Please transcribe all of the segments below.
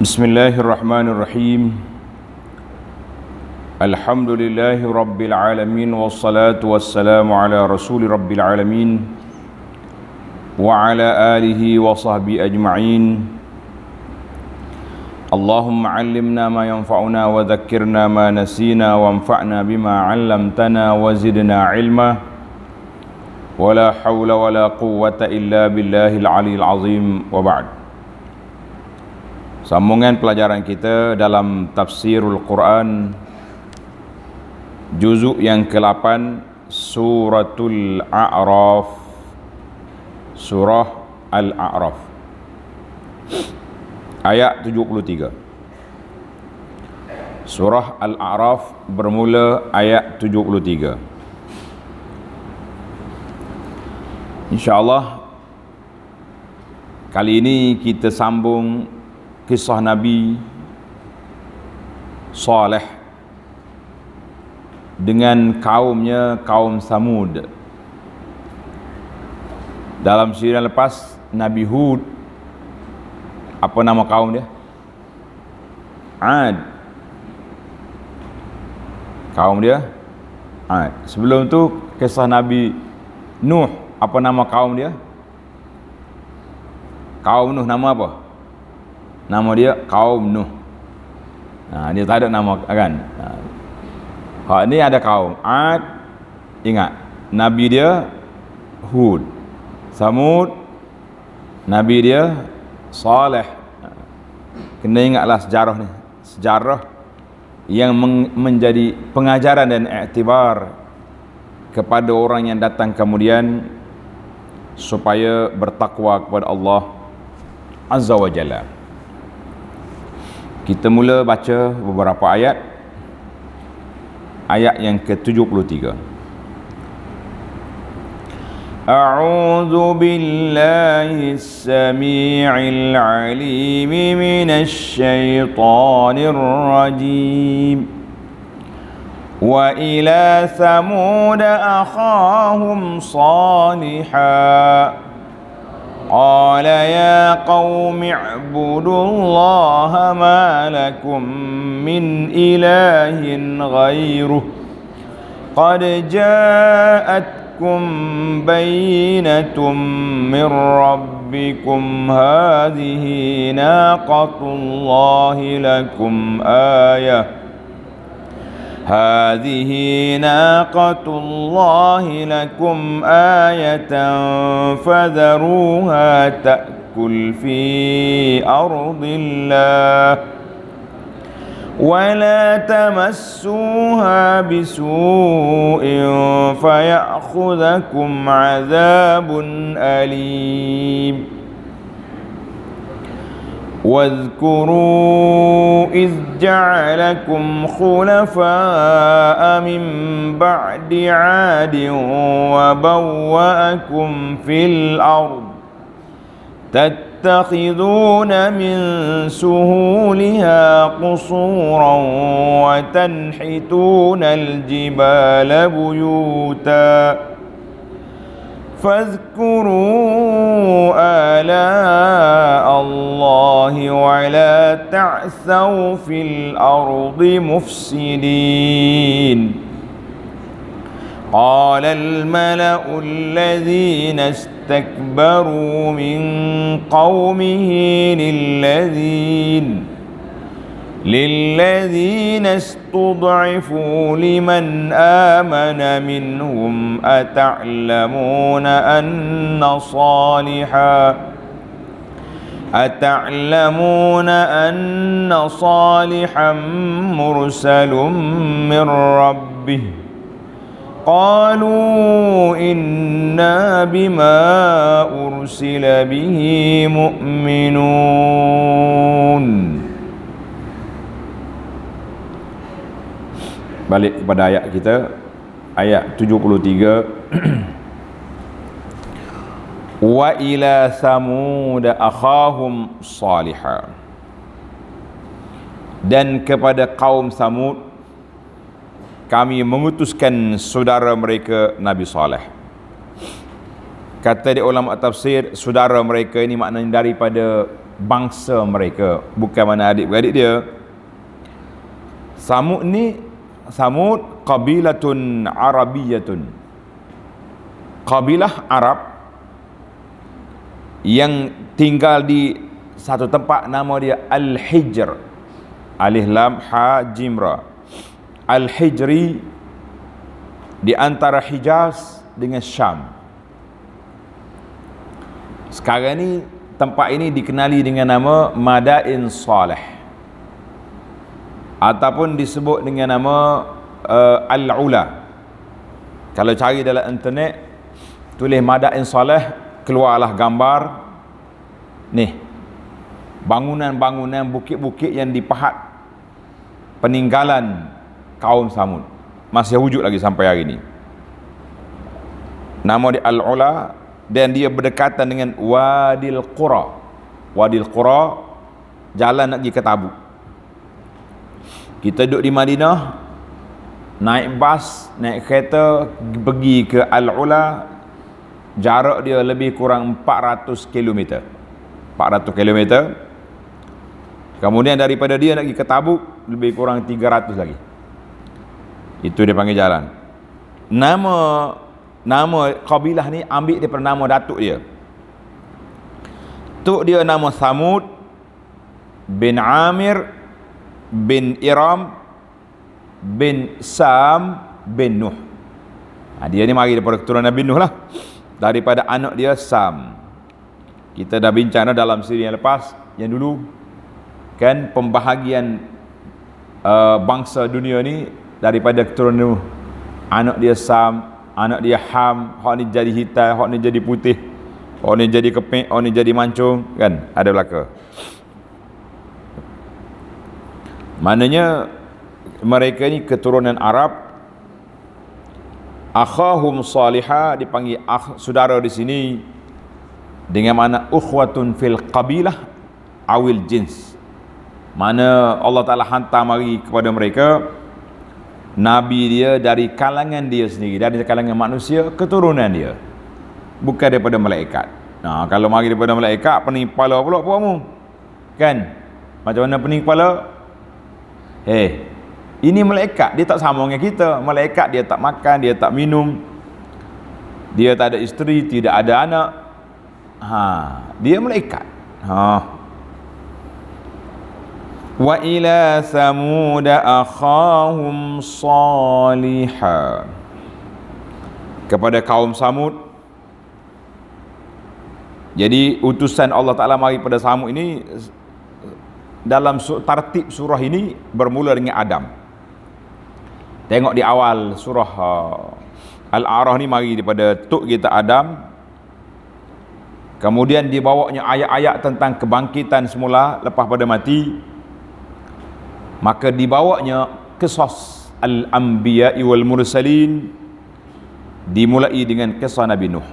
Bismillahirrahmanirrahim. Alhamdulillahi rabbil alamin, wassalatu wassalamu ala rasuli rabbil alamin wa ala alihi wa sahbihi ajma'in. Allahumma 'allimna ma yanfa'una wa dhakkirna ma nasina wa anfa'na bima 'allamtana wa zidna 'ilma. Wa la hawla wa la quwwata illa billahil 'aliyyil 'azim, wa ba'd. Sambungan pelajaran kita dalam tafsirul Quran juzuk yang ke-8 suratul A'raf, surah Al-A'raf ayat 73. Surah Al-A'raf bermula ayat 73. InsyaAllah kali ini kita sambung kisah Nabi Saleh dengan kaumnya, kaum Samud. Dalam sirian lepas Nabi Hud, apa nama kaum dia? Ad. Kaum dia Ad. Sebelum tu kisah Nabi Nuh, apa nama kaum dia? Kaum Nuh nama apa? Nama dia kaum Nuh. Dia tak ada nama kan. Hak ni ada kaum Ad. Ingat, Nabi dia Hud. Samud, Nabi dia Saleh. Kena ingatlah sejarah ni. Sejarah yang menjadi pengajaran dan iktibar kepada orang yang datang kemudian supaya bertakwa kepada Allah Azza wa Jalla. Kita mula baca beberapa ayat. Ayat yang ke-73. A'udzu billahi as-sami'il 'alim minasy syaithanir rajim. Wa ila thamud akhahum salihah. قال يا قوم اعبدوا الله ما لكم من إله غيره قد جاءتكم بينة من ربكم هذه ناقة الله لكم آية هذه ناقة الله لكم آية فذروها تأكل في أرض الله ولا تمسوها بسوء فيأخذكم عذاب أليم واذكروا إذ جعلكم خلفاء من بعد عاد وبوأكم في الأرض تتخذون من سهولها قصورا وتنحتون الجبال بيوتا فاذكروا آلاء الله ولا تعثوا في الأرض مفسدين قال الملأ الذين استكبروا من قومه للذين استضعفوا لمن آمن منهم أتعلمون أن صالحا مرسل من ربه قالوا إنا بما أرسل به مؤمنون. Balik kepada ayat kita, ayat 73. Wa ila Samud akhahum salihah. Dan kepada kaum Samud kami mengutuskan saudara mereka Nabi Saleh. Kata di ulama tafsir, saudara mereka ini maknanya daripada bangsa mereka, bukan mana adik-beradik dia. Samud ni, Samud qabilatun arabiyatun, kabilah Arab yang tinggal di satu tempat, nama dia Al-Hijr, alif lam ha jim ra, Al-Hijri, di antara Hijaz dengan Syam. Sekarang ni tempat ini dikenali dengan nama Madain Saleh, ataupun disebut dengan nama Al-Ula. Kalau cari dalam internet, tulis Madain Saleh, keluarlah gambar ni, bangunan-bangunan, bukit-bukit yang dipahat peninggalan kaum Samud, masih wujud lagi sampai hari ini. Nama dia Al-Ula, dan dia berdekatan dengan Wadil Qura. Wadil Qura, jalan nak pergi ke Tabuk. Kita duduk di Madinah, naik bas, naik kereta pergi ke Al-Ula, jarak dia lebih kurang 400 km. 400 km. Kemudian daripada dia nak pergi ke Tabuk, lebih kurang 300 lagi. Itu dia panggil jalan. Nama kabilah ni ambil daripada nama datuk dia. Tok dia nama Samud bin Amir bin Iram bin Sam bin Nuh. Dia ni mari daripada keturunan Nabi Nuh lah, daripada anak dia Sam. Kita dah bincang dalam siri yang lepas, yang dulu kan, pembahagian bangsa dunia ni daripada keturunan Nuh. Anak dia Sam, anak dia Ham, hak ni jadi hitam, hak ni jadi putih, hak ni jadi keping, hak ni jadi mancung, kan, ada belaka. Maknanya mereka ni keturunan Arab. Akhahum salihah dipanggil saudara di sini dengan mana ukhwatun fil qabilah awil jins. Mana Allah Ta'ala hantar mari kepada mereka Nabi dia dari kalangan dia sendiri, dari kalangan manusia, keturunan dia, bukan daripada malaikat. Nah, kalau mari daripada malaikat, pening kepala pula puakmu, kan? Macam mana pening kepala? Ini malaikat, dia tak sama dengan kita. Malaikat dia tak makan, dia tak minum, dia tak ada isteri, tidak ada anak. Dia malaikat. Wa ila Samud akhahum salihah, kepada kaum Samud. Jadi utusan Allah Ta'ala mari pada Samud ini dalam tartib surah ini bermula dengan Adam. Tengok di awal surah Al-A'raf ni mari daripada tok kita Adam. Kemudian dibawanya ayat-ayat tentang kebangkitan semula lepas pada mati. Maka dibawanya qisas al-anbiya'i wal mursalin, dimulai dengan kisah Nabi Nuh.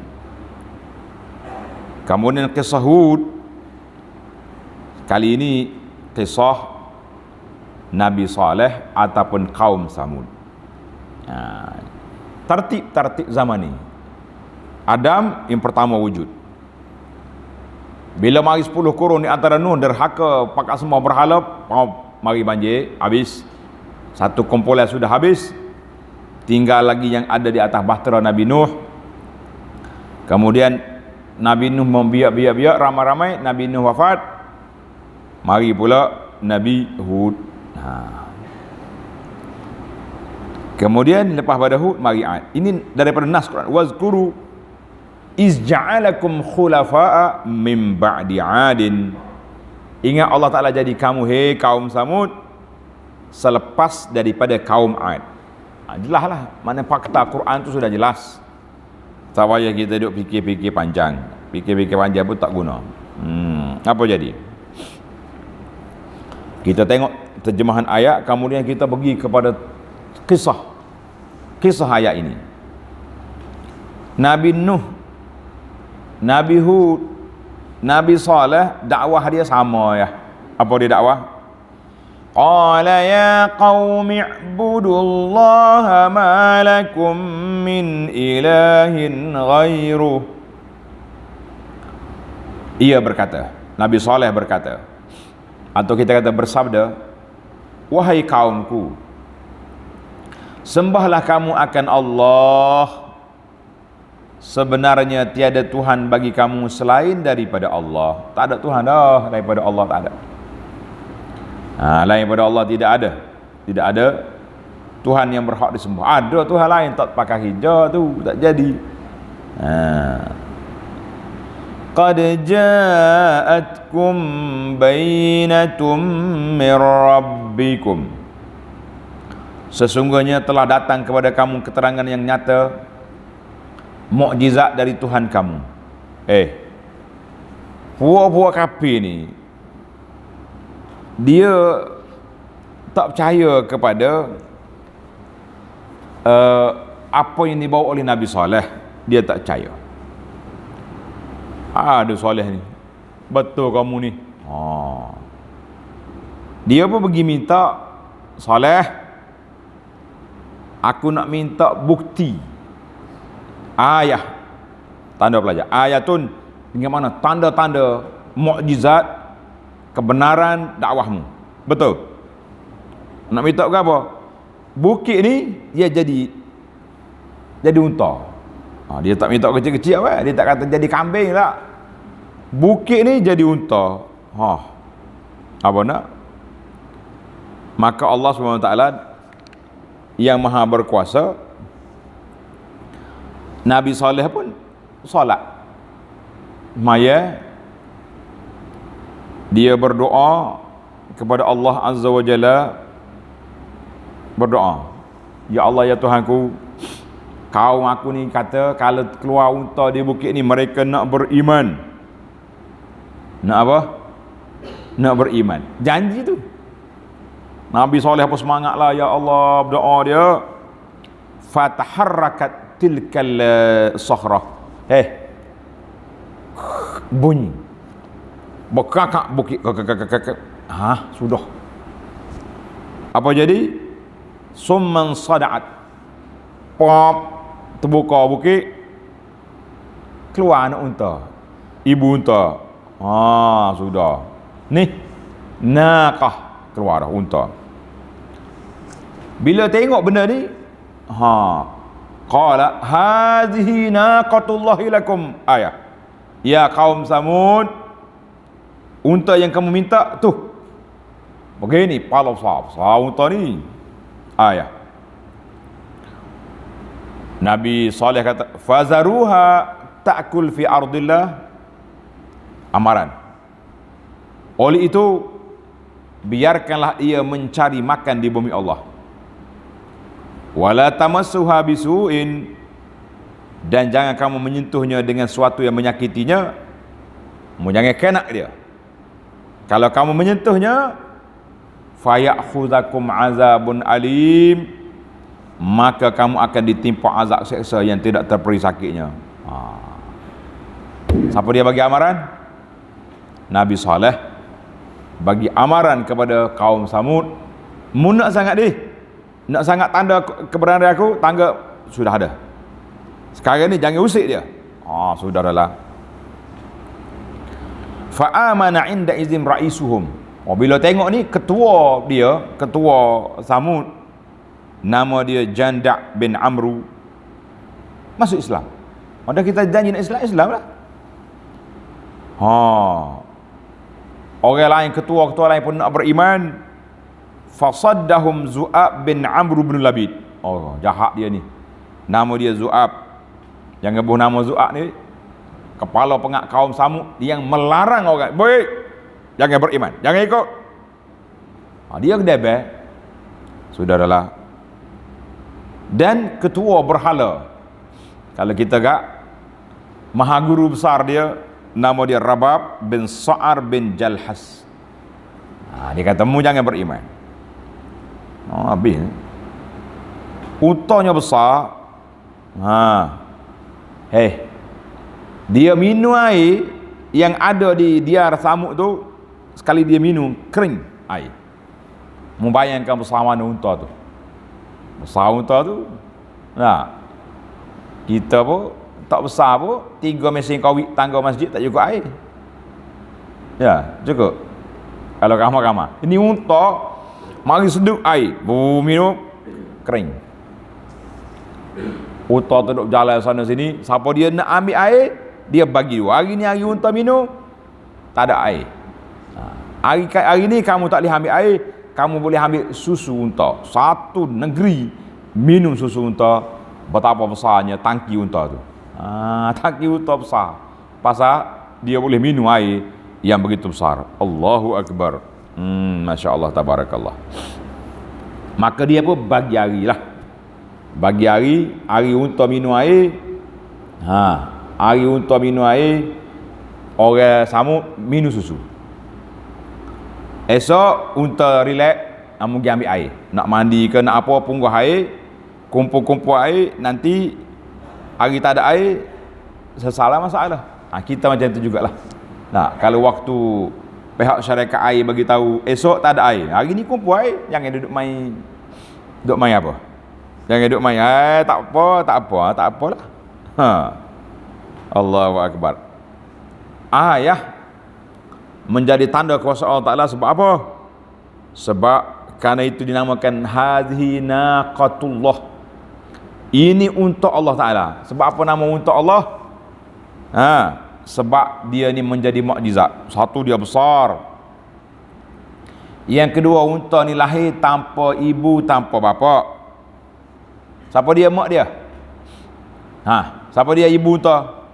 Kemudian kisah Hud, kali ini kisah Nabi Saleh ataupun kaum Samud. Tartib zaman ni. Adam yang pertama wujud. Bila mari 10 kurun di antara Nuh derhaka, pakat semua berhala, mari banjir, habis. Satu kumpulan sudah habis, tinggal lagi yang ada di atas bahtera Nabi Nuh. Kemudian Nabi Nuh membiak-biak ramai-ramai, Nabi Nuh wafat, mari pula Nabi Hud. Kemudian lepas pada Hud mari Ad. Ini daripada nas Quran. Wazkuru iz ja'alakum khulafa'a min ba'di 'adin. Ingat Allah Ta'ala jadi kamu, hei kaum Samud, selepas daripada kaum Ad. Jelas lah, mana fakta Quran tu sudah jelas. Tak payah kita duduk fikir-fikir panjang. Fikir-fikir panjang pun tak guna. Apa jadi? Kita tengok terjemahan ayat, kemudian kita pergi kepada kisah ayat ini. Nabi Nuh, Nabi Hud, Nabi Saleh, dakwah dia sama ya. Apa dia dakwah? Qala ya qaumi i'budullaha ma lakum min ilahin ghairuh. Ia berkata, Nabi Saleh berkata, atau kita kata bersabda, wahai kaumku, sembahlah kamu akan Allah, sebenarnya tiada Tuhan bagi kamu selain daripada Allah. Tak ada Tuhan dah daripada Allah, tak ada. Lain daripada Allah tidak ada. Tidak ada Tuhan yang berhak disembah. Ada Tuhan lain tak pakai hijau tu, tak jadi. Qad ja'atkum bainatum min rabbikum, sesungguhnya telah datang kepada kamu keterangan yang nyata, mukjizat dari Tuhan kamu. Puak-puak kafir ni, dia tak percaya kepada apa yang dibawa oleh Nabi Saleh. Dia tak percaya. Ada Saleh ni, betul kamu ni. Dia pun pergi minta, Saleh, aku nak minta bukti, ayah, tanda pelajar, ayatun dengan mana tanda-tanda mukjizat kebenaran dakwahmu. Betul. Nak minta ke apa? Bukit ni dia jadi unta. Dia tak minta kecil-kecil apa, dia tak kata jadi kambing tak. Bukit ni jadi unta. Apa nak? Maka Allah SWT yang maha berkuasa, Nabi Saleh pun solat maya, dia berdoa kepada Allah Azza wa Jalla, berdoa, ya Allah, ya Tuhanku, kaum aku ni kata kalau keluar unta di bukit ni mereka nak beriman. Nak apa? Nak beriman. Janji tu. Nabi Saleh pun semangatlah, ya Allah, berdoa dia. Fataharrakat tilkal sahrah. Bunyi. Berkakak bukit. Sudah. Apa jadi? Summan sada'at. Pop, terbuka bukit, keluar anak unta, ibu unta. Sudah. Ni naqah, keluar dah unta. Bila tengok benda ni, qala hadhihi naqatullahi lakum ayah. Ya kaum Samud, unta yang kamu minta tu begini, pala besar unta ni, ayah. Nabi Saleh kata, fazaruha ta'kul fi ardillah, amaran. Oleh itu, biarkanlah ia mencari makan di bumi Allah. Wala tamassuha bisu'in, dan jangan kamu menyentuhnya dengan sesuatu yang menyakitinya. Jangan kenak dia. Kalau kamu menyentuhnya, fayakhudzakum azabun alim, maka kamu akan ditimpa azab seksa yang tidak terperi sakitnya. Siapa dia bagi amaran? Nabi Saleh bagi amaran kepada kaum Samud. Nak sangat nak sangat tanda kebenaran aku, tangga sudah ada. Sekarang ni jangan usik dia. Sudah adalah. Fa amana inda izim raisuhum. Bila tengok ni ketua Samud, nama dia Janda' bin Amru, masuk Islam. Padahal kita janji nak Islam lah. Orang lain, ketua-ketua lain pun nak beriman. Fasaddahum Zu'ab bin Amru bin Labid. Jahat dia ni. Nama dia Zu'ab. Yang ngebuh nama Zu'ab ni, kepala pengak kaum Samud yang melarang orang, baik, jangan beriman, jangan ikut. Dia kedebeh. Sudah adalah. Dan ketua berhala. Kalau kita maha guru besar dia, nama dia Rabab bin Sa'ar bin Jalhas. Dia kata, mu jangan beriman. Habis. Untanya besar. Dia minum air yang ada di Diyar Samud tu, sekali dia minum, kering air. Membayangkan besar mana unta tu. Besar unta tu. Kita pun tak besar pun, 3 mesin kawit tangga masjid tak cukup air. Ya, cukup. Kalau ramah-ramah. Ini unta mari seduk air, minum kering. Unta tu duduk jalan sana sini, siapa dia nak ambil air, dia bagi dua. Hari ni hari unta minum, tak ada air. Hari ni kamu tak boleh ambil air, kamu boleh ambil susu unta. Satu negeri minum susu unta, betapa besarnya tangki unta tu. Tangki unta besar. Pasal dia boleh minum air yang begitu besar. Allahu Akbar. Masya Allah, tabarakallah. Maka dia pun bagi hari lah. Bagi hari unta minum air. Hari unta minum air, orang samuk minum susu. Esok unta relax, pergi ambil air. Nak mandi ke nak apa, punggah air, kumpul-kumpul air, nanti hari tak ada air, sesalah masalah. Kita macam tu jugalah. Nah, kalau waktu pihak syarikat air bagi tahu esok tak ada air, hari ni kumpul air, jangan duduk main apa? Jangan duduk main, tak apalah. Allahu Akbar. Ayah menjadi tanda kuasa Allah Ta'ala sebab apa? Sebab kerana itu dinamakan hadhi naqatullah. Ini untuk Allah Ta'ala. Sebab apa nama untuk Allah? Sebab dia ni menjadi mukjizat. Satu, dia besar. Yang kedua, unta ni lahir tanpa ibu, tanpa bapa. Siapa dia mak dia? Siapa dia ibu unta?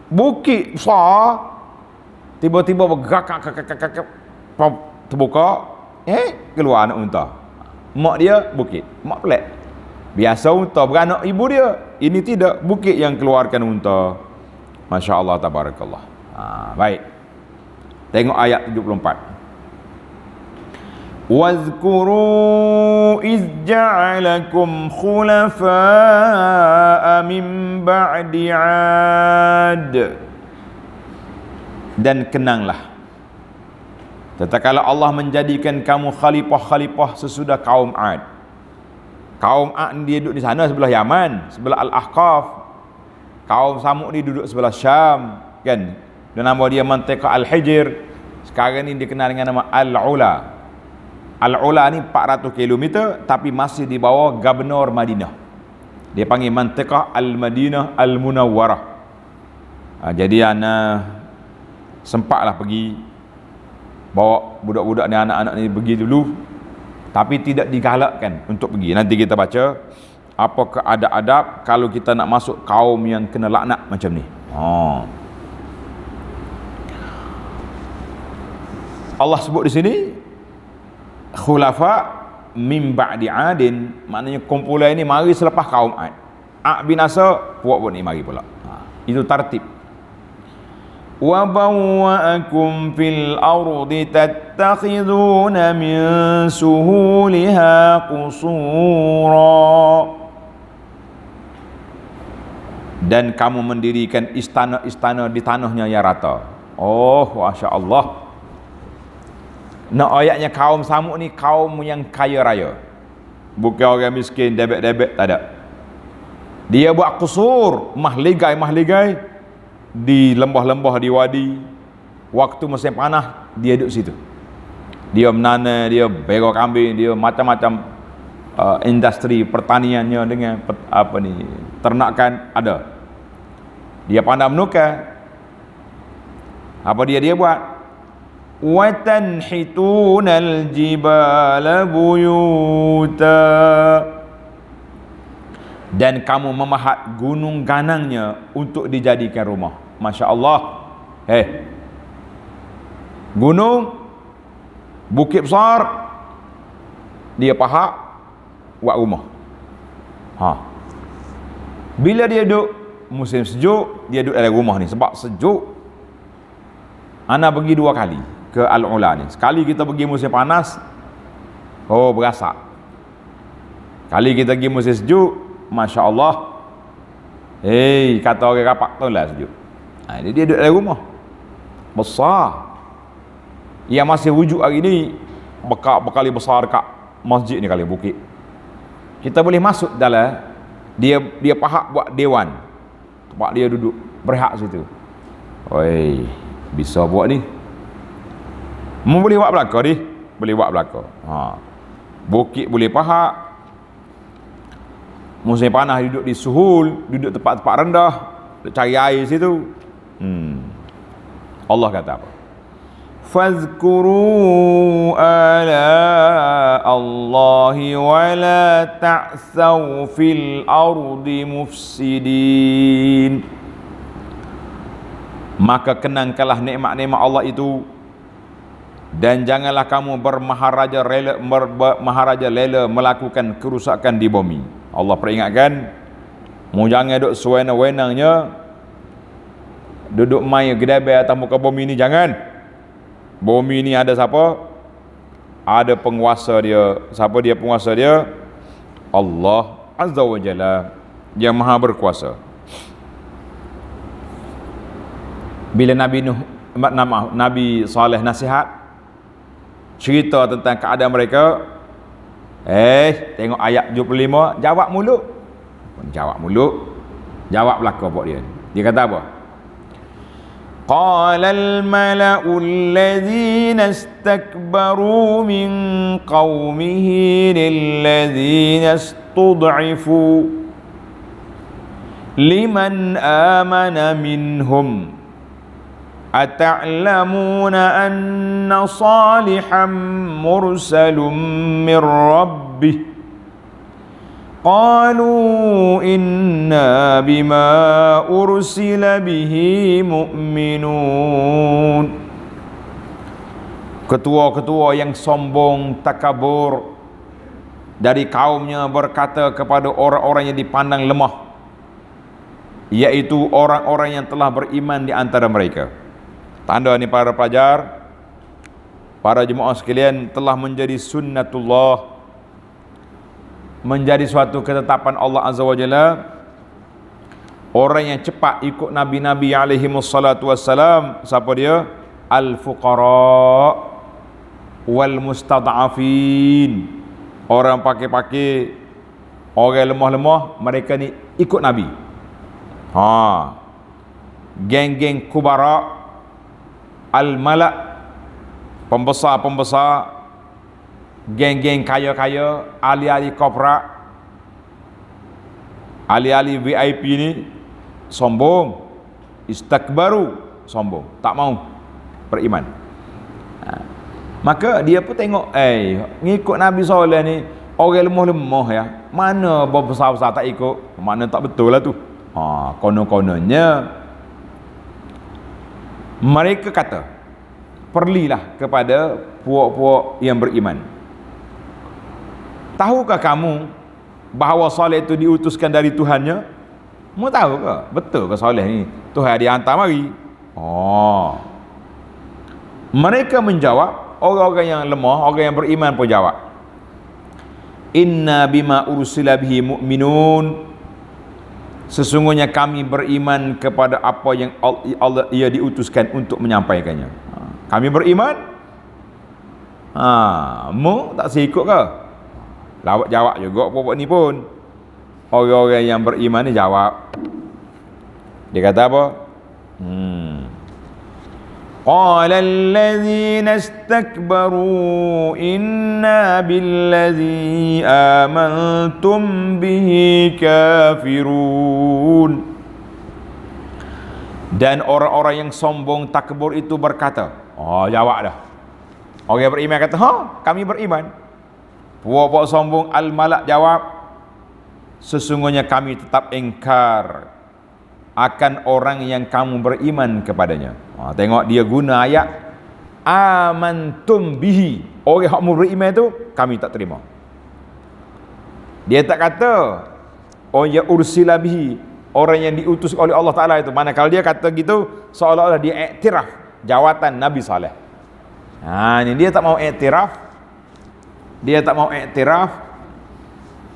Bukit besar, tiba-tiba bergerak terbuka, keluar anak unta. Mak dia bukit, mak pelik. Biasa unta beranak ibu dia, ini tidak, bukit yang keluarkan unta. Masya Allah, tabarakallah. Baik, tengok ayat 74. Wazkuru iz ja'alakum khulafa'a min ba'di 'ad. Dan kenanglah, tatkala Allah menjadikan kamu khalifah-khalifah sesudah kaum 'Ad. Kaum 'Ad dia duduk di sana sebelah Yaman, sebelah Al-Ahqaf. Kaum Samud ni duduk sebelah Syam, kan? Dan nama dia Mantiqah Al-Hijr. Sekarang ni dikenal dengan nama Al-Ula. Al-Ula ni 400 km, tapi masih di bawah Gubernur Madinah. Dia panggil Mantiqah Al-Madinah Al-Munawwarah. Jadi ana sempatlah pergi bawa budak-budak ni, anak-anak ni pergi dulu, tapi tidak digalakkan untuk pergi. Nanti kita baca apakah adab-adab kalau kita nak masuk kaum yang kena laknat macam ni. Allah sebut di sini khulafa min ba'di 'adin, maknanya kumpulan ini mari selepas kaum 'Ad. 'Ad binasa, puak ni mari pula. Itu tartib. Wa bawwa'akum fil ardi tattakhiduna min suhuliha qusura. Dan kamu mendirikan istana-istana di tanahnya yang rata. Masya Allah. Nak ayatnya kaum Samud ni kaum yang kaya raya, bukan orang miskin debek-debek, tak ada. Dia buat kusur, mahligai di lembah-lembah, di wadi. Waktu musim panas dia duduk situ, dia menanam, dia bera kambing, dia macam-macam industri pertaniannya dengan ternakan ada. Dia pandai menukar. Apa dia buat? وَتَنْحِتُونَ الْجِبَالَ بُيُوتًا. Dan kamu memahat gunung ganangnya untuk dijadikan rumah. Masya Allah. Gunung, bukit besar, dia pahat buat rumah. Bila dia duduk musim sejuk, dia duduk dalam rumah ni. Sebab sejuk, ana pergi 2 kali ke Al-Ula ni. Sekali kita pergi musim panas, berasak. Kali kita pergi musim sejuk, Masya Allah, kata orang rapak tu lah sejuk. Dia duduk dalam rumah besar, yang masih wujud hari ni, berkali besar kat masjid ni kali bukit. Kita boleh masuk dalam, dia pahat buat dewan, tempat dia duduk berehat situ. Oi, bisa buat ni. Mu boleh buat belaka ni, boleh buat belaka. Bukit boleh pahak. Musim panas duduk di suhul, duduk tempat-tempat rendah, cari air situ. Allah kata apa? Fazkuru ala Allahi wa la ta'thaw fil ardi mufsidin. Maka kenangkanlah nikmat-nikmat Allah itu, dan janganlah kamu bermaharaja lela melakukan kerusakan di bumi. Allah peringatkan, mu jangan duduk sewenang-wenangnya duduk main gedebel atas muka bumi ni, jangan. Bumi ni ada siapa? Ada penguasa dia. Siapa dia penguasa dia? Allah Azza wa Jalla, yang maha berkuasa. Bila Nabi Saleh nasihat, cerita tentang keadaan mereka, tengok ayat 75, jawab mulut. Jawab belaka buat dia. Dia kata apa? قال الملأ الذين استكبروا من قومه للذين استضعفوا لمن آمن منهم أتعلمون أن صالحا مرسل من ربه قالوا إنا بما أرسل به مؤمنون. Ketua-ketua yang sombong, takabur dari kaumnya berkata kepada orang-orang yang dipandang lemah, yaitu orang-orang yang telah beriman di antara mereka. Tanda ni para pelajar, para jemaah sekalian, telah menjadi sunnatullah, menjadi suatu ketetapan Allah Azza wa Jalla. Orang yang cepat ikut Nabi-Nabi alaihi wassalatu wassalam, siapa dia? Al-fuqara wal mustad'afin. Orang pakai-pakai, orang lemah-lemah, mereka ni ikut Nabi. Geng-geng kubara, al-malak, pembesar-pembesar, geng-geng kaya-kaya, ahli-ahli korporat, ahli-ahli VIP ni sombong, istakbaru, sombong, tak mau beriman. Maka dia pun tengok, ngikut Nabi Saleh ni orang lemah-lemah ya, mana besar-besar tak ikut, mana tak betul lah tu. Konon-kononnya mereka kata, perlilah kepada puak-puak yang beriman. Tahukah kamu bahawa Saleh itu diutuskan dari Tuhannya? Mu tahu ke? Betul ke Saleh ni Tuhan dia hantar mari? Mereka menjawab, orang-orang yang lemah, orang yang beriman pun jawab, inna bima ursila bihi mu'minun. Sesungguhnya kami beriman kepada apa yang Allah ia diutuskan untuk menyampaikannya. Kami beriman. Mu tak sikut ke? Lawak jawab juga apa-apa ni pun. Orang-orang yang beriman ni jawab. Dia kata apa? Qala allazina istakbaru inna billazi amantum bihi kafirun. Dan orang-orang yang sombong takbur itu berkata, jawab dah. Orang yang beriman kata, kami beriman. Puak-puak sombong al-malak jawab, sesungguhnya kami tetap ingkar akan orang yang kamu beriman kepadanya. Tengok dia guna ayat amantum bihi. Orang yang kamu beriman itu kami tak terima. Dia tak kata orang yang ursila bihi, orang yang diutus oleh Allah Ta'ala itu. Manakala dia kata gitu, seolah-olah dia iktiraf jawatan Nabi Saleh. Ini dia tak mau iktiraf. Dia tak mau iktiraf.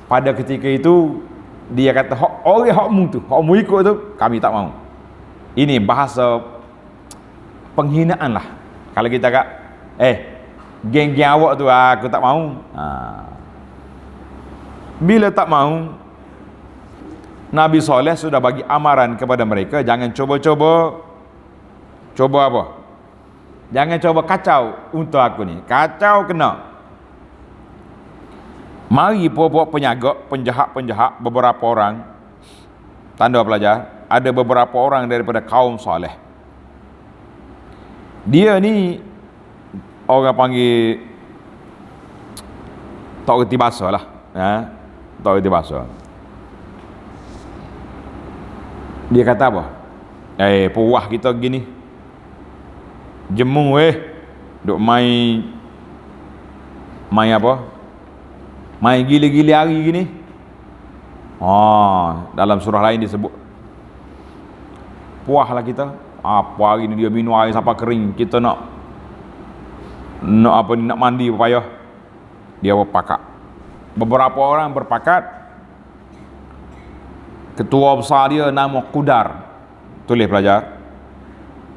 Pada ketika itu dia kata, orang hakmu tu, hakmu ikut tu, kami tak mau. Ini bahasa penghinaan lah. Kalau kita kata, geng-geng awak tu aku tak mau. Bila tak mau, Nabi Saleh sudah bagi amaran kepada mereka, jangan cuba-cuba Coba apa? Jangan coba kacau untuk aku ni. Kacau kena. Mari puak-puak penjahat beberapa orang. Tanda pelajar, ada beberapa orang daripada kaum soleh. Dia ni orang panggil tak reti bahasa lah. Tak reti bahasa. Dia kata apa? Puah kita gini. Jemu duk main apa? Main gila-gila hari gini. Dalam surah lain disebut. Puahlah kita. Apa hari ni dia minum air sampai kering. Kita nak mandi payah. Dia berpakat. Beberapa orang berpakat. Ketua besar dia nama Qudar. Tulis pelajar.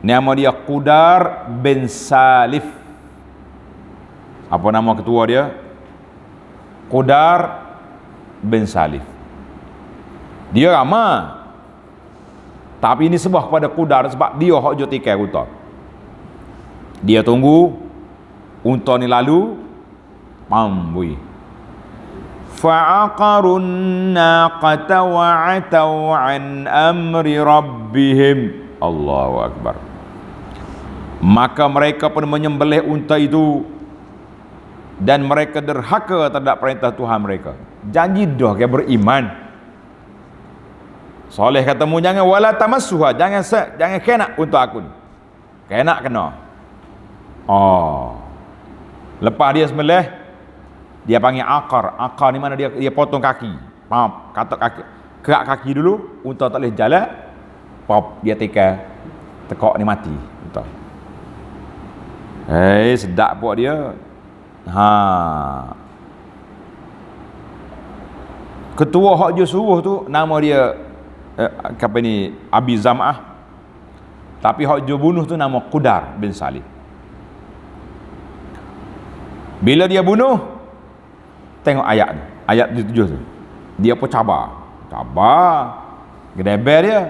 Nama dia Qudar bin Salif. Apa nama ketua dia? Qudar bin Salif. Dia ramah. Tapi ini sebab kepada Qudar sebab dia hak jo tikai unta. Dia tunggu unta ni lalu pambui. Fa'aqarun naqata wa'atau an amri rabbihim. Allahu Akbar. Maka mereka pun menyembelih unta itu dan mereka derhaka terhadap perintah Tuhan mereka. Janji dah ke beriman. Soleh katamu jangan wala tamassuha, jangan kena untuk aku ni. Kena. Lepas dia sembelih, dia panggil akar. Akar ni mana dia potong kaki. Katak kaki. Kerak kaki dulu, unta tak boleh jalan. Dia tekak ni mati unta. Sedap buat dia. Ketua hak je suruh tu nama dia Abi Zam'ah. Tapi hak je bunuh tu nama Qudar bin Salih. Bila dia bunuh, tengok ayat ni. Ayat 7 tu. Dia pun cabar. Gedeber dia.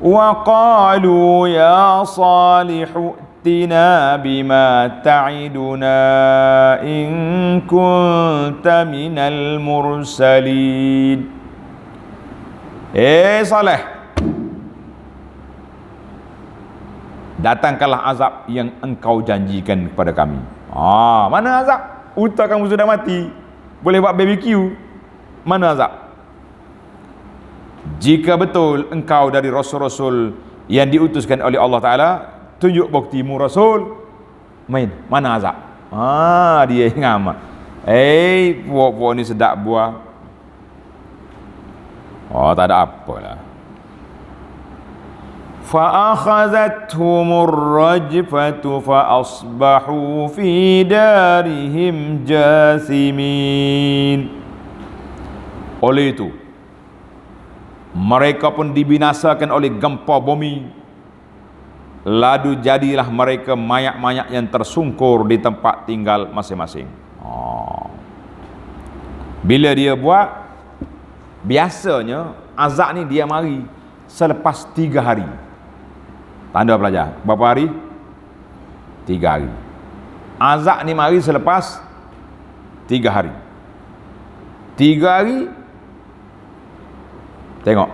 Wa qalu ya Salihu tina bima ta'iduna in kunta minal mursalin. Saleh, datangkanlah azab yang engkau janjikan kepada kami. Mana azab? Unta kamu sudah mati, boleh buat BBQ. Mana azab? Jika betul engkau dari rasul-rasul yang diutuskan oleh Allah Ta'ala, tunjuk buktimu rasul. Mana azab? Dia ingat. Puak-puak ni sedap buah. Tak ada apalah. Fa'akhazathumur rajfatu fa'asbahu fi darihim jasimin. Oleh itu mereka pun dibinasakan oleh gempa bumi, lalu jadilah mereka mayat-mayat yang tersungkur di tempat tinggal masing-masing. Bila dia buat, biasanya azab ni dia mari selepas 3 hari. Tanda pelajar, berapa hari? 3 hari. Azab ni mari selepas 3 hari. 3 hari. Tengok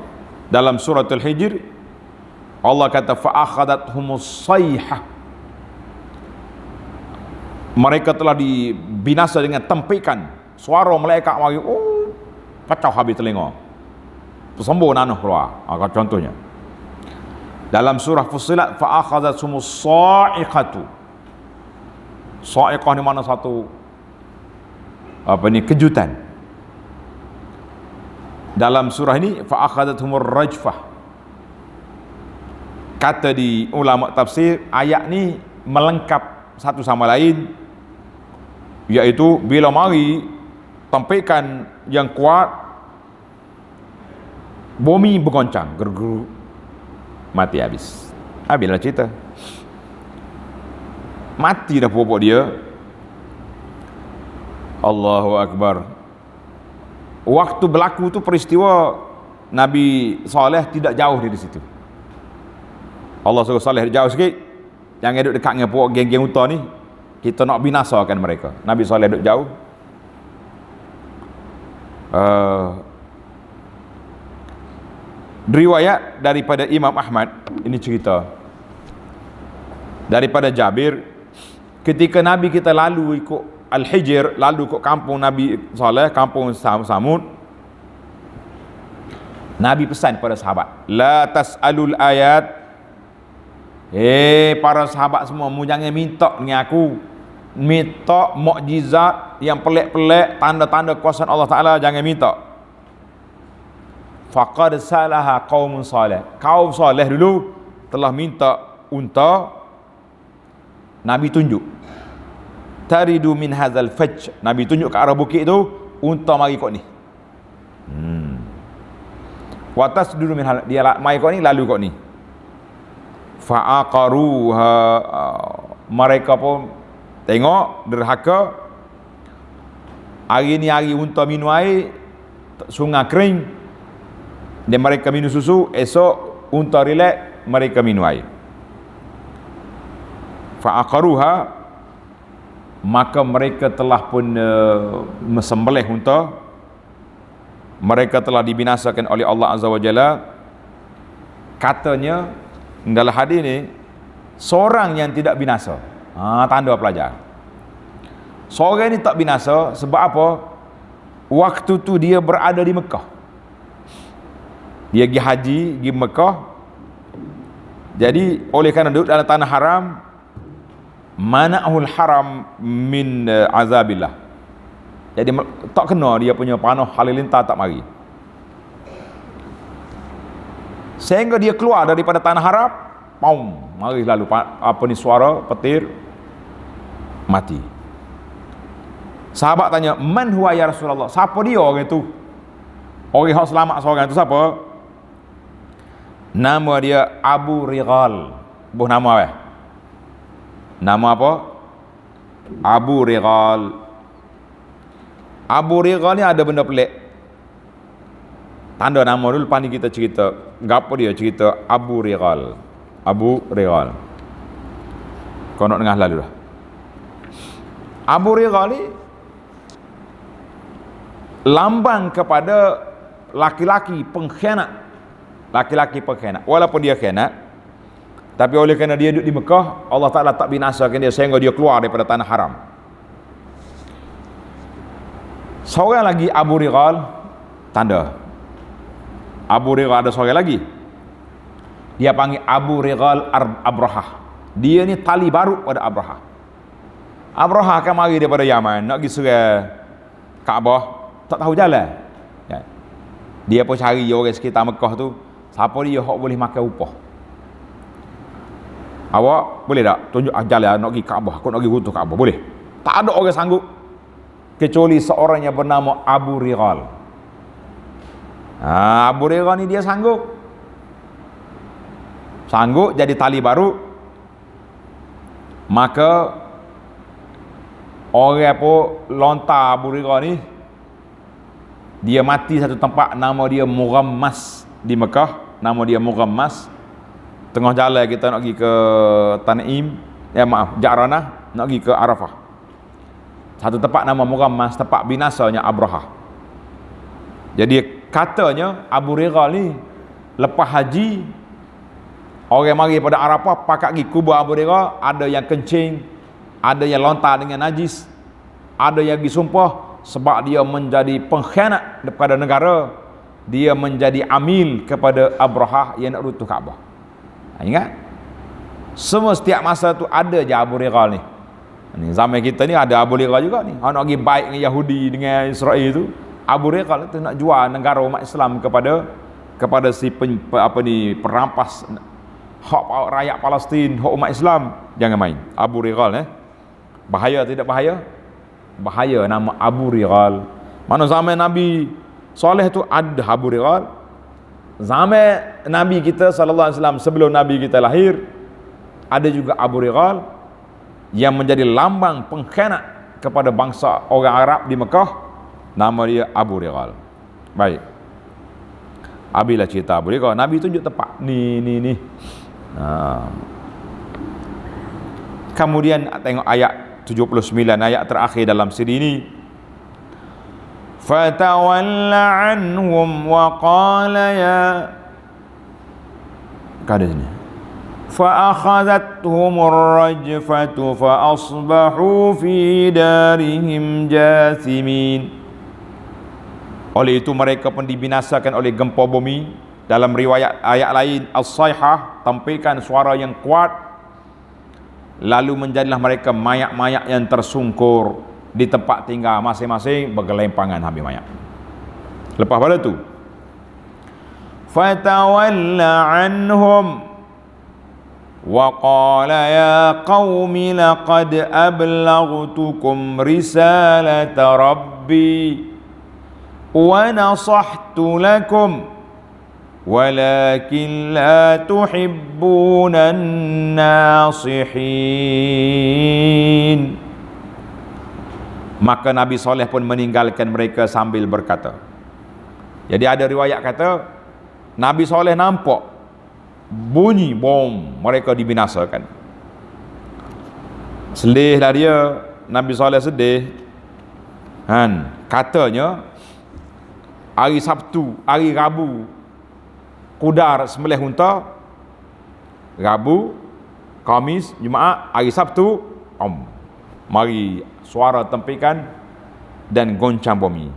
dalam surah Al-Hijr, Allah kata fa'akhadathhumus sayhah. Mereka telah dibinasa dengan tempikan. Suara malaikat mari, kacau habis telinga. Tersembur nanuh keluar. Contohnya dalam surah Fussilat, fa'akhadathhumus sa'iqatu. Sa'iqah ni mana satu kejutan. Dalam surah ini fa'akhadathumur rajfah. Kata di ulama tafsir, ayat ni melengkap satu sama lain, iaitu bila mari tempikan yang kuat, bumi bergoncang, gergeru, mati habis. Habislah cerita. Mati dah pokok dia. Allahu Akbar. Waktu berlaku tu peristiwa Nabi Saleh tidak jauh dari situ. Allah suruh Saleh jauh sikit, jangan duduk dekat dengan puak geng-geng utara ni, kita nak binasakan mereka. Nabi Saleh duduk jauh. Riwayat daripada Imam Ahmad, ini cerita daripada Jabir, ketika Nabi kita lalu ikut Al-Hijr, lalu ikut kampung Nabi Saleh, kampung Samud, Nabi pesan pada sahabat, la tas'alul ayat, para sahabat semua, mu jangan minta dengan aku, minta mukjizat yang pelik-pelik, tanda-tanda kuasa Allah Ta'ala, jangan minta. Faqad salaha qaumun salih, kaum salih dulu telah minta unta, Nabi tunjuk, taridu min hadzal fajj, Nabi tunjuk ke arah bukit tu, unta mari kok ni. Watas dulu min hal, dia mari kok ni, lalu kok ni. Fa'aqaruha, mereka pun tengok derhaka. Hari ni hari unta minum air, sungai kering, dan mereka minum susu. Esok unta relax, mereka minum air. Fa'aqaruha, maka mereka telah pun mesembelih unta. Mereka telah dibinasakan oleh Allah Azza wa Jalla. Katanya dalam hadis ni, seorang yang tidak binasa, tanda pelajar, seorang ini tak binasa. Sebab apa? Waktu tu dia berada di Mekah, dia pergi haji, pergi Mekah. Jadi oleh kerana duduk dalam tanah haram, mana'ul haram min azabillah, jadi tak kena dia punya panah halilintar, tak mari, sehingga dia keluar daripada tanah haram, mari lalu suara petir, mati. Sahabat tanya, man huwa ya Rasulullah, siapa dia orang itu? Orang yang selamat seorang itu siapa? Nama dia Abu Righal. Buh nama nama apa? Abu Righal. Abu Righal ni ada benda pelik. Tanda nama dulu, lepas ni kita cerita gapo dia cerita Abu Righal. Abu Righal, kau nak dengar lalu dah. Abu Righal ni lambang kepada laki-laki pengkhianat. Laki-laki pengkhianat. Walaupun dia khianat, tapi oleh kerana dia duduk di Mekah, Allah Ta'ala tak binasakan dia sehingga dia keluar daripada tanah haram. Seorang lagi Abu Righal, tanda Abu Righal ada seorang lagi, dia panggil Abu Righal Abrahah. Dia ni tali baru pada Abrahah. Abrahah akan mari daripada Yaman nak pergi serang Kaabah, tak tahu jalan. Dia pun cari orang sekitar Mekah tu, siapa dia hok boleh makan upah. Awak boleh tak tunjuk jalan nak pergi Kaabah, aku nak pergi runtuh Kaabah, boleh? Tak ada orang sanggup kecuali seorang yang bernama Abu Righal. Abu Righal ni dia sanggup jadi tali baru. Maka orang pun lontar Abu Righal ni, dia mati satu tempat, nama dia Mughammas di Mekah, nama dia Mughammas. Tengah jalan kita nak pergi ke Tan'im, Ja'ranah, nak pergi ke Arafah, satu tempat nama Mughammas, tempat binasanya Abrahah. Jadi katanya Abu Righal ni lepas haji, orang mari pada Arafah pakat pergi kubur Abu Righal, ada yang kencing, ada yang lontar dengan najis, ada yang pergi sumpah sebab dia menjadi pengkhianat kepada negara, dia menjadi amil kepada Abrahah yang nak runtuh Kaabah. Ingat, semua setiap masa tu ada je Abu Righal ni. Zaman kita ni ada Abu Righal juga ni. Nak pergi baik dengan Yahudi dengan Israel tu, Abu Righal tu nak jual negara umat Islam kepada si perampas hak rakyat Palestin, hak umat Islam. Jangan main. Abu Righal bahaya tidak bahaya? Bahaya nama Abu Righal. Mana zaman Nabi Saleh tu ada Abu Righal. Zaman Nabi kita sallallahu alaihi wasallam, sebelum Nabi kita lahir, ada juga Abu Righal yang menjadi lambang pengkhianat kepada bangsa orang Arab di Mekah. Nama dia Abu Righal. Baik, abilah cerita Abu Righal. Nabi tunjuk tempat ni. Kemudian tengok ayat 79, ayat terakhir dalam siri ini. Fatawalla anhum wa qala ya, kada sini, fa akhadhathumur rajfatu fa asbahu fi darihim jathimin. Oleh itu mereka pun dibinasakan oleh gempa bumi. Dalam riwayat ayat lain as-sayhah, tampilkan suara yang kuat, lalu menjadilah mereka mayat-mayat yang tersungkur di tempat tinggal masing-masing, bergelempangan habis mayat. Lepas pada tu fatawalla anhum wa qala ya qaumi laqad ablaghtukum risalata rabbi wa nasahtu lakum walakin la tuhibbunan nasihin. Maka Nabi Saleh pun meninggalkan mereka sambil berkata. Jadi ada riwayat kata Nabi Saleh nampak bunyi bom, mereka dibinasakan. Sedihlah dia, Nabi Saleh sedih. Katanya hari Sabtu, hari Rabu, Qudar sembelih unta, Rabu, Khamis, Jumaat, hari Sabtu, mari suara tempikan dan goncang bumi.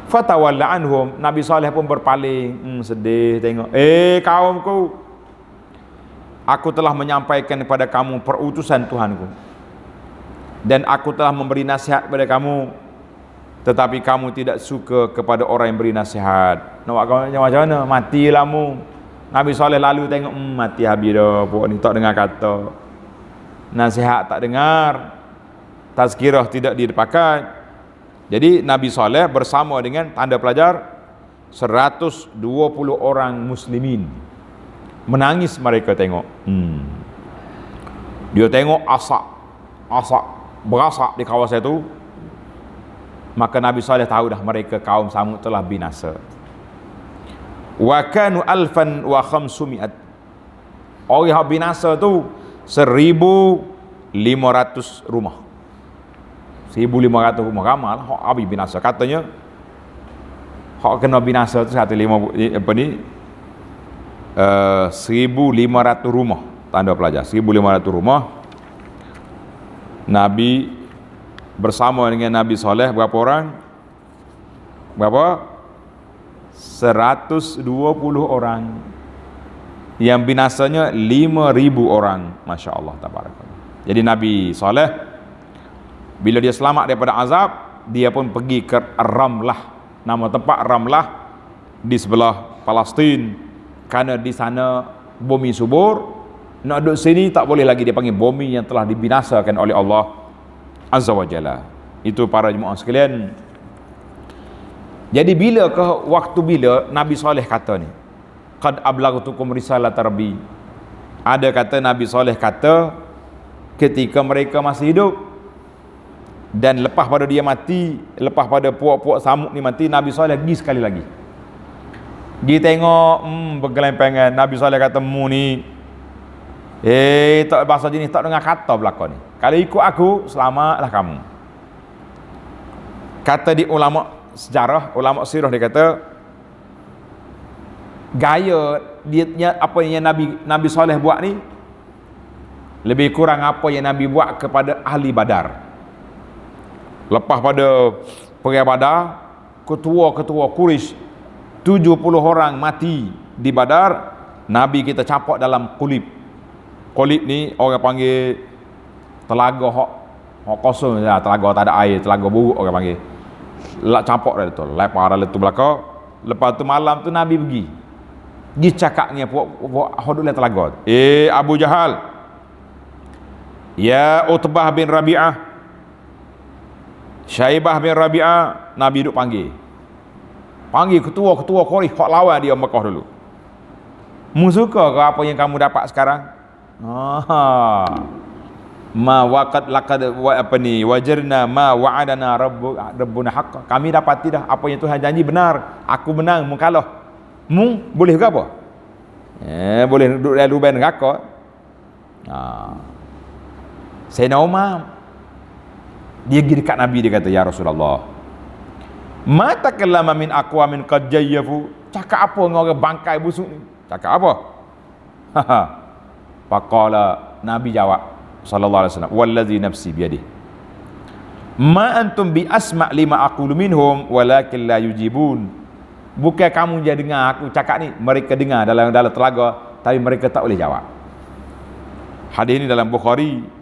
Fatawalla anhum, Nabi Saleh pun berpaling, sedih tengok. Kaumku, aku telah menyampaikan kepada kamu perutusan Tuhanku, dan aku telah memberi nasihat kepada kamu, tetapi kamu tidak suka kepada orang yang beri nasihat. Nak buat macam mana? Matilah mu. Nabi Saleh lalu tengok, mati habis dah, puak ni tak dengar kata, nasihat tak dengar, tazkirah tidak dipakai. Jadi Nabi Saleh bersama dengan tanda pelajar 120 orang muslimin menangis, mereka tengok. Dia tengok asap berasak di kawasan itu. Maka Nabi Saleh tahu dah mereka kaum Samud telah binasa. Wa kanu alfan wa khamsumi'at. Orang yang binasa tu 1,500 rumah. 1,500 rumah ramai lah hak habis binasa. Katanya hak kena binasa tu 1,500 rumah. Tanda pelajar 1,500 rumah. Nabi bersama dengan Nabi Saleh berapa orang? Berapa? 120 orang. Yang binasanya 5,000 orang. Masya Allah, tabarakallah. Jadi Nabi Saleh bila dia selamat daripada azab, dia pun pergi ke Ramlah. Nama tempat Ramlah di sebelah Palestin, kerana di sana bumi subur. Nak duduk sini tak boleh lagi, dia panggil bumi yang telah dibinasakan oleh Allah Azza wa Jalla. Itu para jemaah sekalian. Jadi waktu bila Nabi Saleh kata ni, qad ablaghtukum risalata rabbi, ada kata Nabi Saleh kata ketika mereka masih hidup, dan lepas pada dia mati, lepas pada puak-puak Samud ni mati, Nabi Saleh pergi sekali lagi. Dia tengok bergelempangan. Nabi Saleh kata, mu ni tak bahasa jenis, tak dengar kata belakang ni. Kalau ikut aku, selamatlah kamu. Kata di ulama sejarah, ulama sirah, dia kata gaya dia apa yang Nabi Saleh buat ni lebih kurang apa yang Nabi buat kepada ahli Badar. Lepas pada perang Badar, ketua-ketua Quraisy 70 orang mati di Badar, Nabi kita campak dalam kulib. Kulib ni orang panggil telaga hok kosong, telaga tak ada air, telaga buruk orang panggil. Lak campak dah tu, lepas dah letu belakang. Lepas tu malam tu Nabi pergi cakap dengan puak hodok le telaga. Abu Jahal, ya Utbah bin Rabi'ah, Syaibah bin Rabi'ah, Nabi duk panggil ketua-ketua Quraisy hak lawan dia Mekah dulu. Mu suka ke apa yang kamu dapat sekarang? Ma waqad laqad wajarna ma wa'adana rabbuna haqq. Kami dapat tidak apa yang Tuhan janji benar. Aku menang, mu kalah. Mu boleh ke apa? Boleh duduk dalam lubang neraka. Sayyidina Umar dia pergi dekat Nabi, dia kata, ya Rasulullah, ma takallama min aqwamin qad jayyafu, cakap apa dengan orang bangkai busuk ni? Cakap apa? Faqala, Nabi jawab sallallahu alaihi wasallam, wallazi nafsi biyadihi ma antum bi asma' lima aqulu minhum walakin la yujibun. Bukan kamu je dengar aku cakap ni, mereka dengar dalam telaga tapi mereka tak boleh jawab. Hadis ini dalam Bukhari.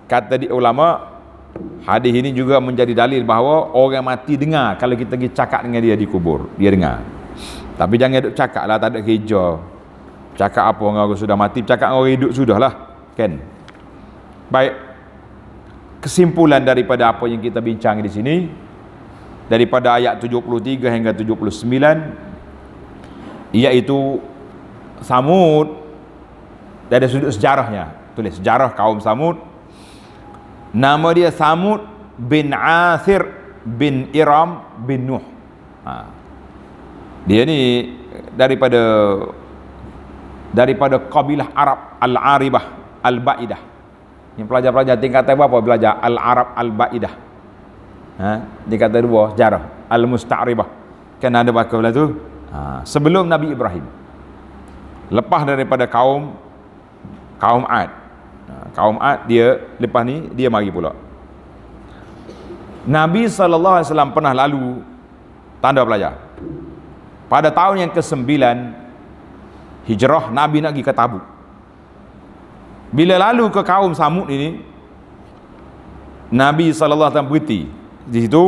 Kata di ulama, hadis ini juga menjadi dalil bahawa orang mati dengar kalau kita pergi cakap dengan dia di kubur, dia dengar. Tapi jangan duk cakap lah, tak ada kerja. Cakap apa dengan orang sudah mati, cakap dengan orang hidup sudahlah, kan? Baik. Kesimpulan daripada apa yang kita bincang di sini, daripada ayat 73 hingga 79, iaitu Samud. Dari sudut sejarahnya, tulis sejarah kaum Samud. Nama dia Samud bin Athir bin Iram bin Nuh. Dia ni daripada kabilah Arab Al-Aribah Al-Ba'idah. Yang pelajar-pelajar tingkatan berapa belajar Al-Arab Al-Ba'idah? Tingkatan 2 sejarah Al-Musta'ribah. Kan ada bakal tu. Sebelum Nabi Ibrahim. Lepas daripada kaum Ad. Kaum Ad dia lepas ni dia mari pula. Nabi SAW pernah lalu, tanda pelajar, pada tahun yang ke-9 hijrah, Nabi nak pergi ke Tabuk. Bila lalu ke kaum Samud ini, Nabi SAW berhenti di situ,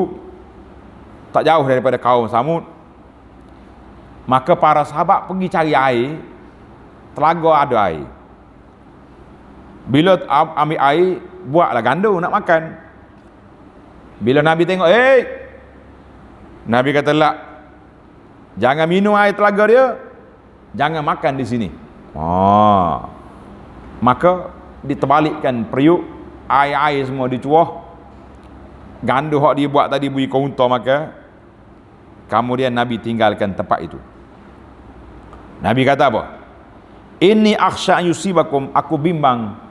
tak jauh daripada kaum Samud. Maka para sahabat pergi cari air, telaga ada air. Bila ambil air, buatlah gandu nak makan. Bila Nabi tengok, Nabi kata, lah, jangan minum air telaga dia, jangan makan di sini. Maka diterbalikkan periuk, air-air semua dicuah, gandu hak dia buat tadi beri kaunta. Maka kemudian Nabi tinggalkan tempat itu. Nabi kata apa? Inni akhsha yusibakum, aku bimbang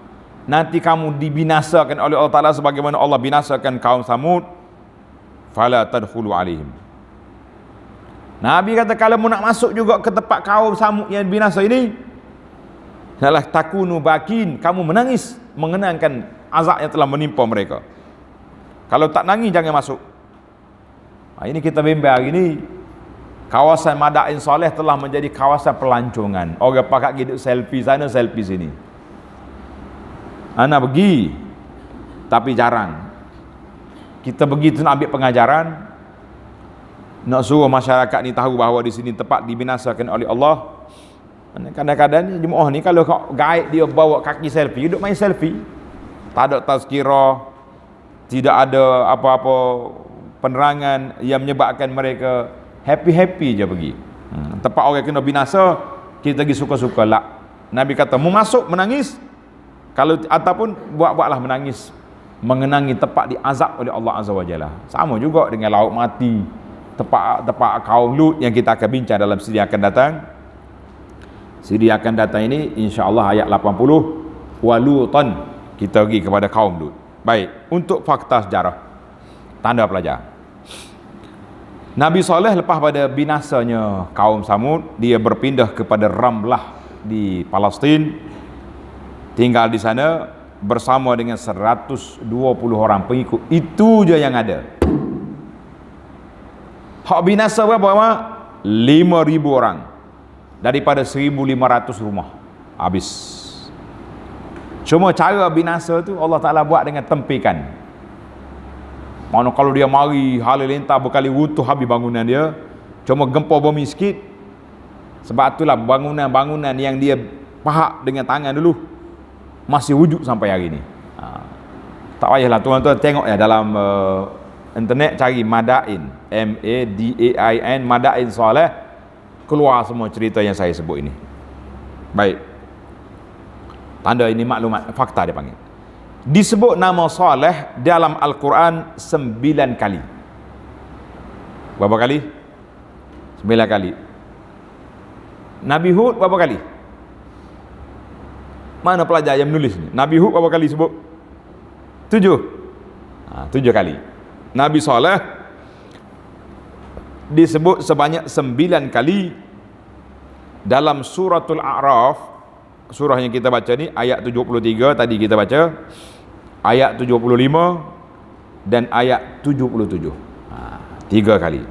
nanti kamu dibinasakan oleh Allah Ta'ala sebagaimana Allah binasakan kaum Samud. Fala tadkhulu alaihim. Nabi kata, kalau mu nak masuk juga ke tempat kaum Samud yang binasa ini, adalah takunu bakin, kamu menangis mengenangkan azab yang telah menimpa mereka. Kalau tak nangis jangan masuk. Ini kita bimbang hari ini, kawasan Madain Soleh telah menjadi kawasan pelancongan. Orang pakat hidup selfie sana selfie sini. Ana pergi tapi jarang. Kita pergi tu nak ambil pengajaran, nak suruh masyarakat ni tahu bahawa di sini tempat dibinasakan oleh Allah. Kadang-kadang jemaah ni kalau gaib dia bawa kaki selfie, duduk main selfie, tak ada tazkirah, tidak ada apa-apa penerangan yang menyebabkan mereka happy-happy je pergi. Tempat orang kena binasa, kita pergi suka-suka lah. Nabi kata, mu masuk menangis, kalau ataupun buat-buatlah menangis mengenangi tempat diazab oleh Allah Azza wa Jalla. Sama juga dengan laut mati, tempat kaum Lut yang kita akan bincang dalam siri akan datang. Siri akan datang ini insya-Allah ayat 80, walutan, kita pergi kepada kaum Lut. Baik, untuk fakta sejarah, tanda pelajar. Nabi Saleh lepas pada binasanya kaum Samud, dia berpindah kepada Ramlah di Palestin, tinggal di sana bersama dengan 120 orang pengikut. Itu je yang ada. Hak binasa berapa lama? 5,000 orang daripada 1,500 rumah habis. Cuma cara binasa tu Allah Ta'ala buat dengan tempikan. Mana kalau dia mari halilintar berkali runtuh habis bangunan dia, cuma gempa bumi sikit. Sebab itulah bangunan-bangunan yang dia pahak dengan tangan dulu masih wujud sampai hari ini. Tak payahlah tuan-tuan tengok ya dalam internet, cari Madain, M-A-D-A-I-N, Madain Saleh, keluar semua cerita yang saya sebut ini. Baik, tanda ini maklumat, fakta dia panggil. Disebut nama Saleh dalam Al-Quran 9 kali. Berapa kali? 9 kali. Nabi Hud berapa kali? Mana pelajar yang menulis ni? Nabi Hud berapa kali sebut? 7. 7 kali. Nabi Saleh disebut sebanyak 9 kali dalam suratul A'raf. Surah yang kita baca ni ayat 73 tadi kita baca, ayat 75 dan ayat 77. 3 kali.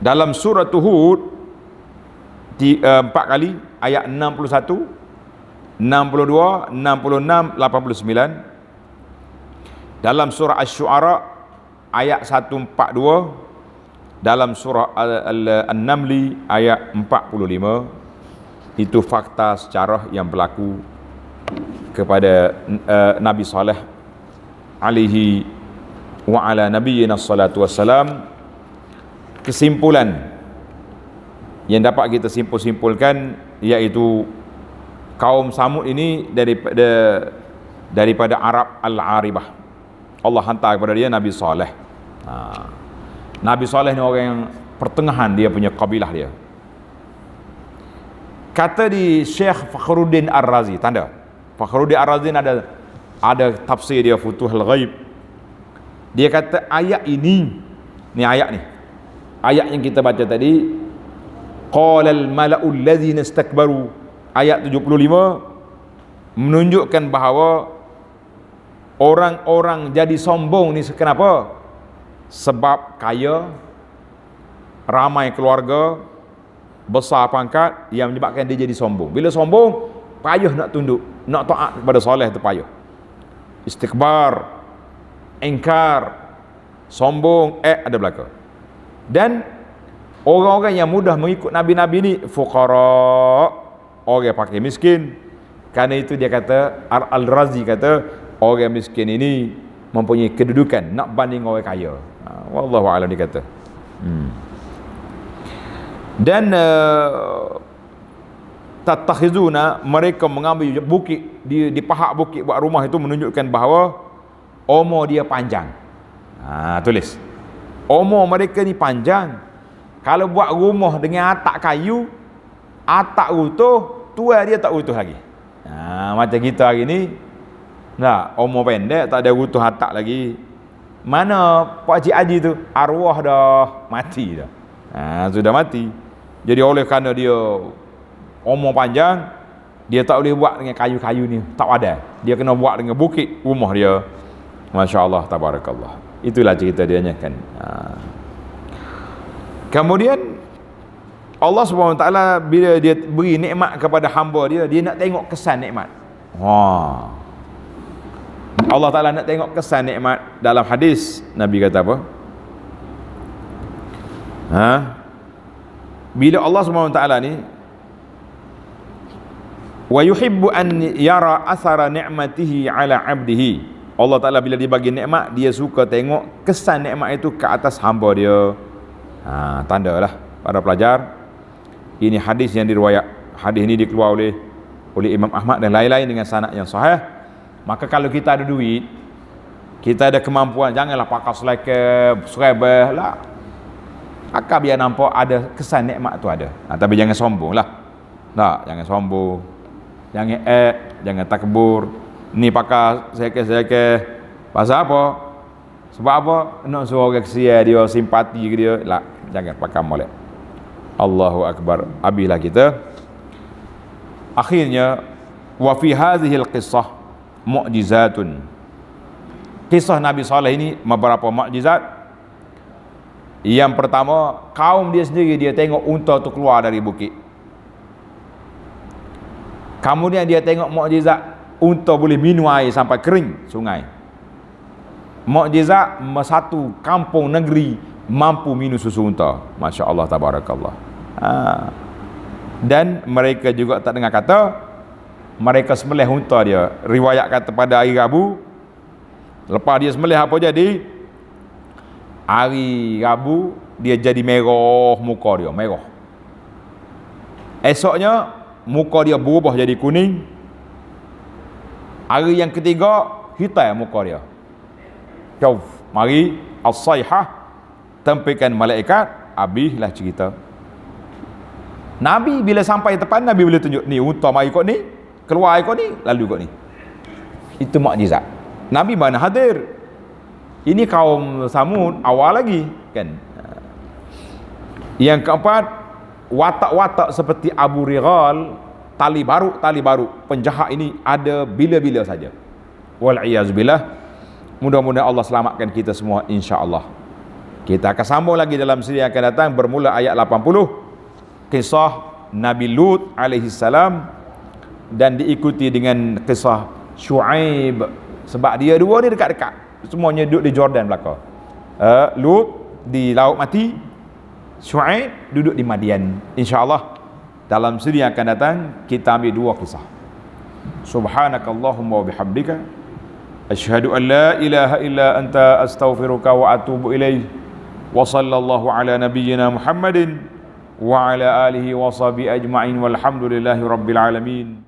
Dalam surah Hud 4 kali, ayat 61, 62, 66, 89. Dalam surah Asy-Syu'ara ayat 142. Dalam surah An-Namli ayat 45. Itu fakta sejarah yang berlaku kepada Nabi Saleh alaihi wa ala nabiyyina salatu wassalam. Kesimpulan yang dapat kita simpulkan iaitu kaum Samud ini daripada Arab Al-Aribah. Allah hantar kepada dia Nabi Saleh. Nabi Saleh ni orang yang pertengahan dia punya kabilah dia. Kata di Syekh Fakhruddin Ar-Razi, tanda Fakhruddin Ar-Razi ada tafsir dia Futuhul Ghaib. Dia kata ayat ini, ayat yang kita baca tadi, qalal mala'ul ladzina istakbaru, ayat 75, menunjukkan bahawa orang-orang jadi sombong ni kenapa? Sebab kaya, ramai keluarga, besar pangkat, yang menyebabkan dia jadi sombong. Bila sombong, payah nak tunduk, nak taat kepada Saleh tu payah. Istikbar, ingkar, sombong, ada belaka. Dan orang-orang yang mudah mengikut Nabi-Nabi ni fuqara, orang pakai miskin. Kerana itu dia kata, Al-Razi kata, orang miskin ini mempunyai kedudukan nak banding orang kaya. Wallahu a'lam dia kata. Dan tatakhizuna, mereka mengambil bukit di pahak bukit buat rumah itu menunjukkan bahawa umur dia panjang. Tulis. Umur mereka ni panjang. Kalau buat rumah dengan atap kayu, atap utuh, tuai dia tak utuh lagi. Macam kita hari ni, umur pendek, tak ada utuh atap lagi. Mana Pak Cik Haji tu, arwah dah mati dah. Sudah mati. Jadi oleh kerana dia umur panjang, dia tak boleh buat dengan kayu-kayu ni, tak ada. Dia kena buat dengan bukit rumah dia. Masya-Allah, tabarakallah. Itulah cerita dia kan. Kemudian Allah SWT bila dia beri nikmat kepada hamba dia, dia nak tengok kesan nikmat. Allah Ta'ala nak tengok kesan nikmat. Dalam hadis Nabi kata apa? Bila Allah SWT ni wa yuhibbu an yara athara ni'matihi ala 'abdihi, Allah Ta'ala bila dia bagi nikmat, dia suka tengok kesan nikmat itu ke atas hamba dia. Tandalah para pelajar, ini hadis yang diriwayat, hadis ini dikeluar oleh Imam Ahmad dan lain-lain dengan sanad yang sahih. Maka kalau kita ada duit, kita ada kemampuan, janganlah pakai selekeh, serebeh lah. Akak biar nampak ada kesan nikmat tu ada. Tapi jangan sombong lah. Jangan sombong. Jangan jangan takbur. Ni pakai selekeh. Pasal apa? Sebab apa? Nak suruh orang kesian dia, simpati ke dia. Jangan pakai molek. Allahu Akbar. Habislah kita. Akhirnya, wa fi hadhil qissah mu'jizatun. Kisah Nabi Saleh ini beberapa mukjizat. Yang pertama, kaum dia sendiri dia tengok unta tu keluar dari bukit. Kemudian dia tengok mukjizat unta boleh minum air sampai kering sungai. Mukjizat satu kampung negeri mampu minum susu unta. Masya-Allah, tabarakallah. Dan mereka juga tak dengar kata, mereka sembelih unta dia. Riwayat kata pada hari Rabu, lepas dia sembelih apa jadi? Hari Rabu dia jadi merah, muka dia merah. Esoknya muka dia berubah jadi kuning. Hari yang ketiga hitam muka dia. Jauh. Mari as-sayhah, tempikan malaikat, habislah cerita. Nabi bila sampai tepat, Nabi boleh tunjuk, ni unta mari kot ni. keluar kau ni, lalu kau ni. Itu mukjizat. Nabi mana hadir. Ini kaum Samud awal lagi kan. Yang keempat, watak-watak seperti Abu Righal, tali baru penjahat ini ada bila-bila saja. Wal iyaz billah. Mudah-mudahan Allah selamatkan kita semua insya-Allah. Kita akan sambung lagi dalam siri yang akan datang bermula ayat 80, kisah Nabi Lut alaihi salam, dan diikuti dengan kisah Syuaib, sebab dia dua ni dekat-dekat. Semuanya duduk di Jordan belaka. Lut di Laut Mati, Syuaib duduk di Madian. InsyaAllah dalam siri yang akan datang kita ambil dua kisah. Subhanakallahumma wa bihamdika asyhadu an la ilaha illa anta astaghfiruka wa atubu ilaih. Wa sallallahu ala nabiyyina Muhammadin wa ala alihi wa sahbihi ajma'in walhamdulillahi rabbil alamin.